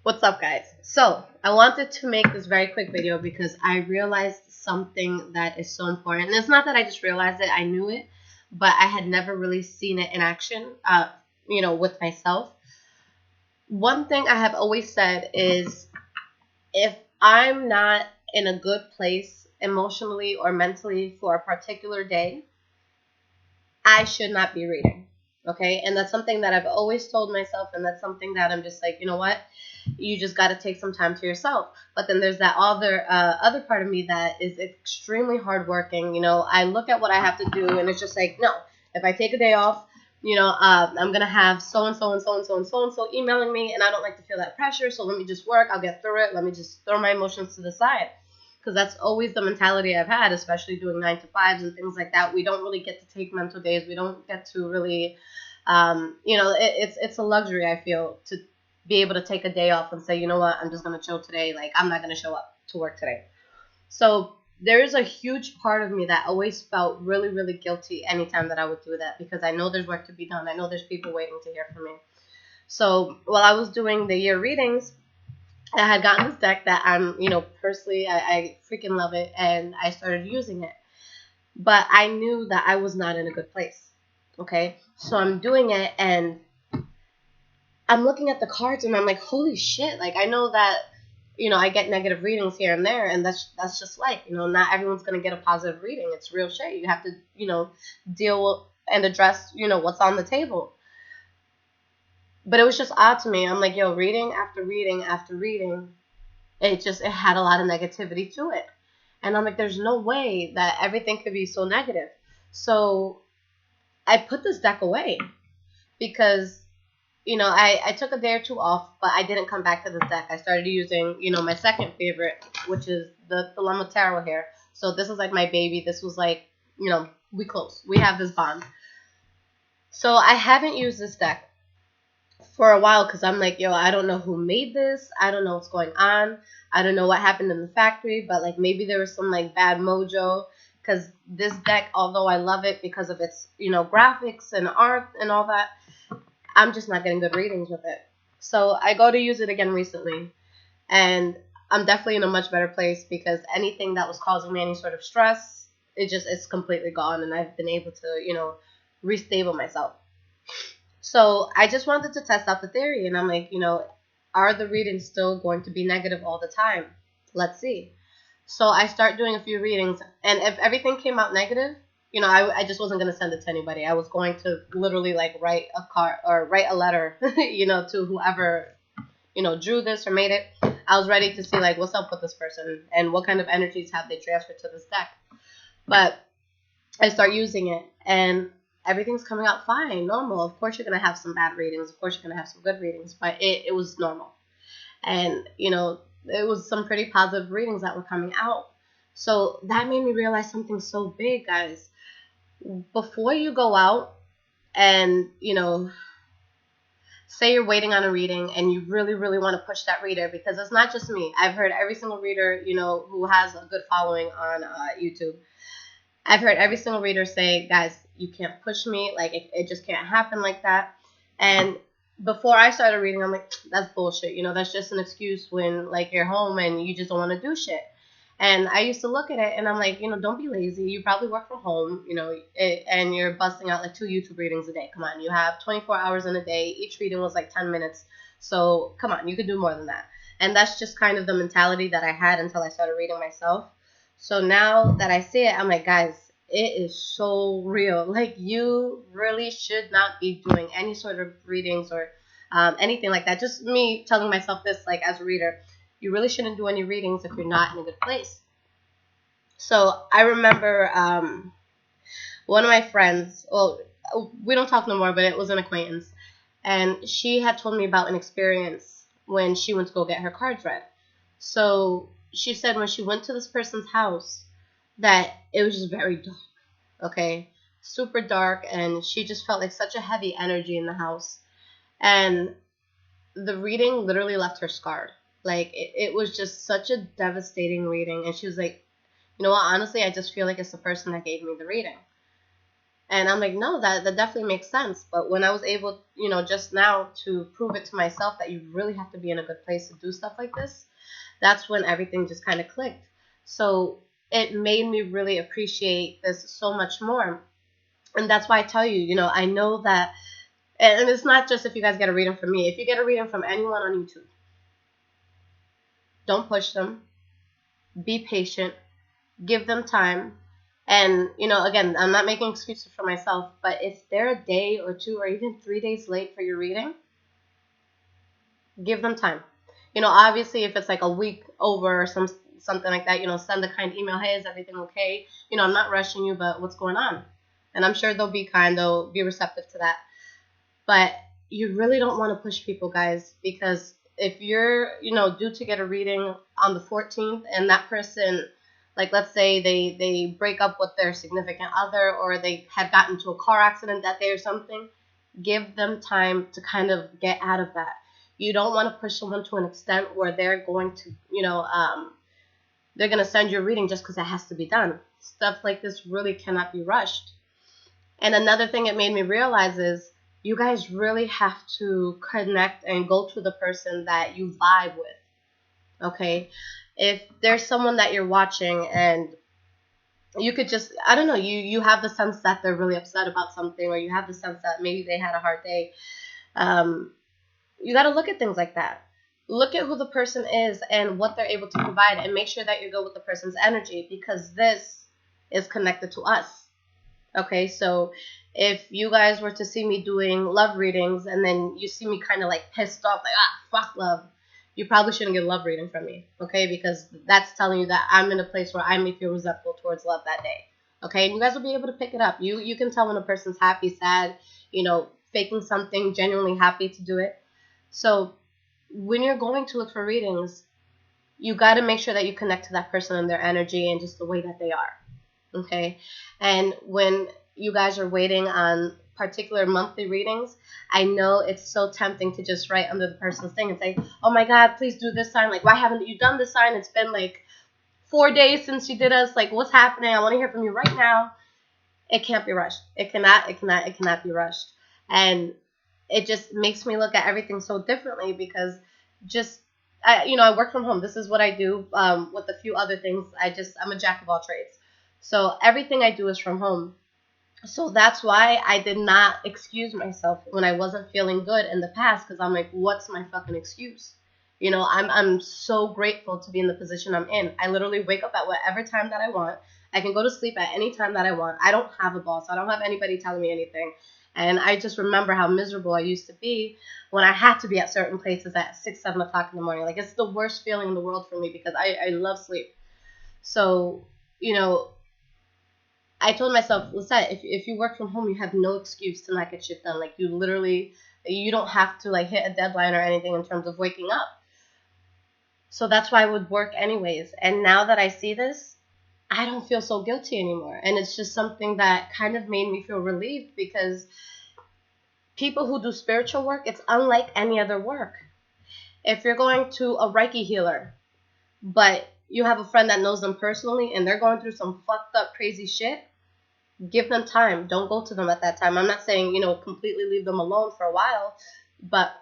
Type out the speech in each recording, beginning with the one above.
What's up, guys? So, I wanted to make this very quick video because I realized something that is so important. And it's not that I just realized it, I knew it, but I had never really seen it in action, with myself. One thing I have always said is if I'm not in a good place emotionally or mentally for a particular day, I should not be reading. Okay? And that's something that I've always told myself, and that's something that I'm just like, you know what? You just got to take some time to yourself. But then there's that other part of me that is extremely hardworking. I look at what I have to do, and it's just like, no, if I take a day off, I'm gonna have so and so and so and so and so and so emailing me, and I don't like to feel that pressure. So let me just work. I'll get through it. Let me just throw my emotions to the side, because that's always the mentality I've had, especially doing 9 to 5s and things like that. We don't really get to take mental days. We don't get to really, it's a luxury, I feel, to be able to take a day off and say, you know what, I'm just going to chill today. Like, I'm not going to show up to work today. So there is a huge part of me that always felt really, really guilty anytime that I would do that, because I know there's work to be done. I know there's people waiting to hear from me. So while I was doing the year readings, I had gotten this deck that personally, I freaking love it, and I started using it. But I knew that I was not in a good place. Okay? So I'm doing it, and I'm looking at the cards, and I'm like, holy shit. Like, I know that, I get negative readings here and there, and that's just like, not everyone's going to get a positive reading. It's real shit. You have to, deal and address, what's on the table. But it was just odd to me. I'm like, yo, reading after reading after reading, it had a lot of negativity to it. And I'm like, there's no way that everything could be so negative. So I put this deck away because, I took a day or two off, but I didn't come back to this deck. I started using, my second favorite, which is the Dilemma Tarot here. So this is like my baby. This was like, we close. We have this bond. So I haven't used this deck for a while because I'm like, yo, I don't know who made this. I don't know what's going on. I don't know what happened in the factory, but like maybe there was some like bad mojo, because this deck, although I love it because of its, graphics and art and all that, I'm just not getting good readings with it. So I go to use it again recently, and I'm definitely in a much better place because anything that was causing me any sort of stress, it's completely gone, and I've been able to, restable myself. So I just wanted to test out the theory, and I'm like, are the readings still going to be negative all the time? Let's see. So I start doing a few readings, and if everything came out negative, I just wasn't going to send it to anybody. I was going to literally like write a card or write a letter, to whoever, drew this or made it. I was ready to see like what's up with this person and what kind of energies have they transferred to this deck. But I start using it, and everything's coming out fine, normal. Of course, you're going to have some bad readings. Of course, you're going to have some good readings, but it was normal. And, it was some pretty positive readings that were coming out. So that made me realize something so big, guys. Before you go out and, say you're waiting on a reading and you really, really want to push that reader, because it's not just me. I've heard every single reader, who has a good following on YouTube. I've heard every single reader say, guys, you can't push me. Like, it just can't happen like that. And before I started reading, I'm like, that's bullshit. That's just an excuse when, like, you're home and you just don't want to do shit. And I used to look at it, and I'm like, don't be lazy. You probably work from home, and you're busting out, like, 2 YouTube readings a day. Come on, you have 24 hours in a day. Each reading was, like, 10 minutes. So, come on, you could do more than that. And that's just kind of the mentality that I had until I started reading myself. So now that I see it, I'm like, guys, it is so real. Like, you really should not be doing any sort of readings or anything like that. Just me telling myself this, like, as a reader, you really shouldn't do any readings if you're not in a good place. So I remember one of my friends, well, we don't talk no more, but it was an acquaintance, and she had told me about an experience when she went to go get her cards read. So she said when she went to this person's house that it was just very dark, okay? Super dark, and she just felt like such a heavy energy in the house. And the reading literally left her scarred. Like, it was just such a devastating reading. And she was like, you know what, honestly, I just feel like it's the person that gave me the reading. And I'm like, no, that definitely makes sense. But when I was able, just now to prove it to myself that you really have to be in a good place to do stuff like this, that's when everything just kind of clicked. So it made me really appreciate this so much more. And that's why I tell you, I know that, and it's not just if you guys get a reading from me. If you get a reading from anyone on YouTube, don't push them. Be patient. Give them time. And, again, I'm not making excuses for myself, but if they're a day or two or even 3 days late for your reading, give them time. Obviously, if it's like a week over or something like that, send a kind email. Hey, is everything okay? I'm not rushing you, but what's going on? And I'm sure they'll be kind. They'll be receptive to that. But you really don't want to push people, guys, because if you're, due to get a reading on the 14th and that person, like, let's say they break up with their significant other or they had gotten into a car accident that day or something, give them time to kind of get out of that. You don't want to push someone to an extent where they're going to, they're going to send you a reading just because it has to be done. Stuff like this really cannot be rushed. And another thing it made me realize is you guys really have to connect and go to the person that you vibe with. Okay? If there's someone that you're watching and you could just, I don't know, you have the sense that they're really upset about something, or you have the sense that maybe they had a hard day, you got to look at things like that. Look at who the person is and what they're able to provide, and make sure that you go with the person's energy, because this is connected to us. Okay, so if you guys were to see me doing love readings and then you see me kind of like pissed off, like, fuck love, you probably shouldn't get a love reading from me, okay? Because that's telling you that I'm in a place where I may feel resentful towards love that day, okay? And you guys will be able to pick it up. You can tell when a person's happy, sad, faking something, genuinely happy to do it. So when you're going to look for readings, you got to make sure that you connect to that person and their energy and just the way that they are, okay? And when you guys are waiting on particular monthly readings, I know it's so tempting to just write under the person's thing and say, oh my God, please do this sign. Like, why haven't you done this sign? It's been like 4 days since you did us. Like, what's happening? I want to hear from you right now. It can't be rushed. It cannot be rushed. And it just makes me look at everything so differently, because I work from home. This is what I do with a few other things. I'm a jack of all trades. So everything I do is from home. So that's why I did not excuse myself when I wasn't feeling good in the past, because I'm like, what's my fucking excuse? I'm so grateful to be in the position I'm in. I literally wake up at whatever time that I want. I can go to sleep at any time that I want. I don't have a boss. I don't have anybody telling me anything. And I just remember how miserable I used to be when I had to be at certain places at 6, 7 o'clock in the morning. Like, it's the worst feeling in the world for me, because I love sleep. So, I told myself, Lissette, if you work from home, you have no excuse to not get shit done. Like, you don't have to like hit a deadline or anything in terms of waking up. So that's why I would work anyways. And now that I see this, I don't feel so guilty anymore. And it's just something that kind of made me feel relieved, because people who do spiritual work, it's unlike any other work. If you're going to a Reiki healer, but you have a friend that knows them personally and they're going through some fucked up crazy shit, give them time. Don't go to them at that time. I'm not saying, completely leave them alone for a while, but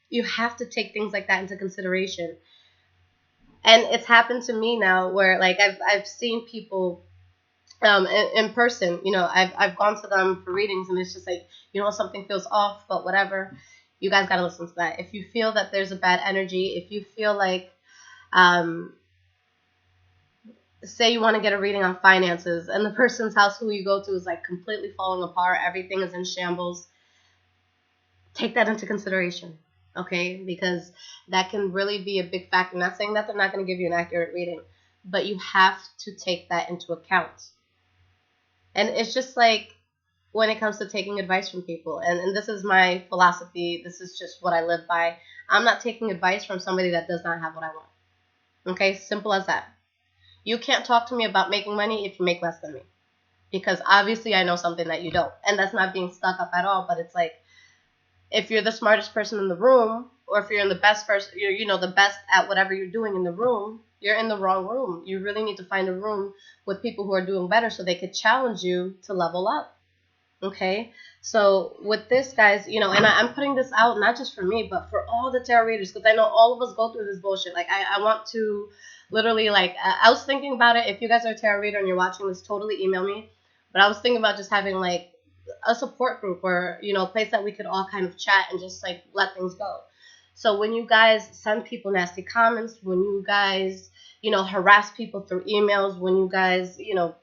you have to take things like that into consideration. And it's happened to me now where, like, I've seen people in person. I've gone to them for readings, and it's just like, something feels off, but whatever. You guys got to listen to that. If you feel that there's a bad energy, if you feel like, say you want to get a reading on finances and the person's house who you go to is like completely falling apart, everything is in shambles, take that into consideration, okay? Because that can really be a big factor. I'm not saying that they're not going to give you an accurate reading, but you have to take that into account. And it's just like when it comes to taking advice from people, and this is my philosophy, this is just what I live by. I'm not taking advice from somebody that does not have what I want. Okay, simple as that. You can't talk to me about making money if you make less than me, because obviously I know something that you don't. And that's not being stuck up at all, but it's like, if you're the smartest person in the room, or if you're the best person, you're the best at whatever you're doing in the room, you're in the wrong room. You really need to find a room with people who are doing better so they could challenge you to level up. Okay, so with this, guys, you know, and I'm putting this out not just for me, but for all the tarot readers, because I know all of us go through this bullshit. Like, I want to literally, like, I was thinking about it. If you guys are a tarot reader and you're watching this, totally email me. But I was thinking about just having, like, a support group or, you know, a place that we could all kind of chat and just, like, let things go. So when you guys send people nasty comments, when you guys, you know, harass people through emails, when you guys, you know,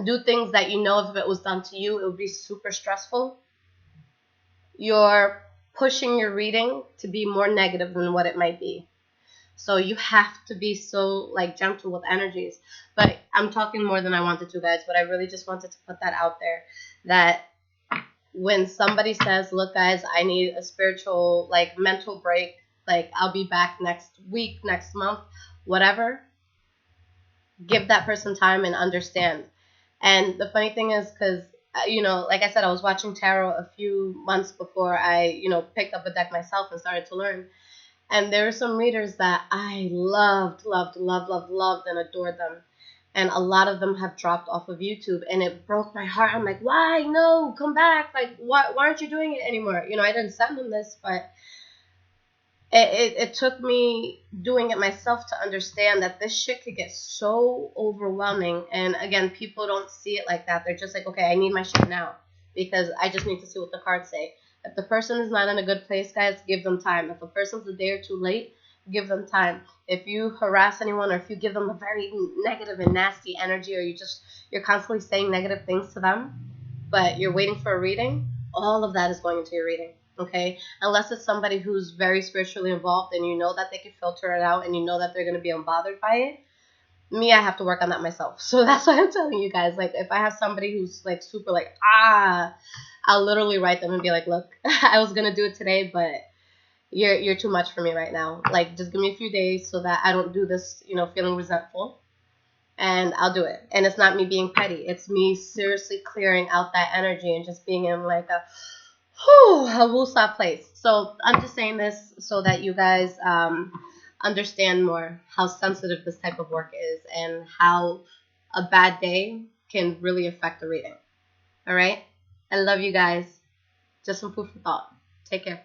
do things that you know if it was done to you, it would be super stressful. You're pushing your reading to be more negative than what it might be. So you have to be so like gentle with energies. But I'm talking more than I wanted to, guys. But I really just wanted to put that out there. That when somebody says, "Look, guys, I need a spiritual like mental break. Like I'll be back next week, next month, whatever." Give that person time and understand. And the funny thing is, because you know, like I said, I was watching tarot a few months before I, you know, picked up a deck myself and started to learn. And there were some readers that I loved, loved, loved, loved, loved, and adored them. And a lot of them have dropped off of YouTube, and it broke my heart. I'm like, why? No, come back! Like, why aren't you doing it anymore? You know, I didn't send them this, but it took me doing it myself to understand that this shit could get so overwhelming. And again, people don't see it like that. They're just like, okay, I need my shit now because I just need to see what the cards say. If the person is not in a good place, guys, give them time. If a person's a day or two late, give them time. If you harass anyone or if you give them a very negative and nasty energy or you're constantly saying negative things to them, but you're waiting for a reading, all of that is going into your reading. Okay, unless it's somebody who's very spiritually involved and you know that they can filter it out and you know that they're going to be unbothered by it. Me, I have to work on that myself. So that's why I'm telling you guys. Like, if I have somebody who's like super like I'll literally write them and be like, look, I was gonna do it today, but you're too much for me right now. Like, just give me a few days so that I don't do this, you know, feeling resentful, and I'll do it. And it's not me being petty. It's me seriously clearing out that energy and just being in like a woosah place. So I'm just saying this so that you guys understand more how sensitive this type of work is and how a bad day can really affect the reading. All right? I love you guys. Just some food for thought. Take care.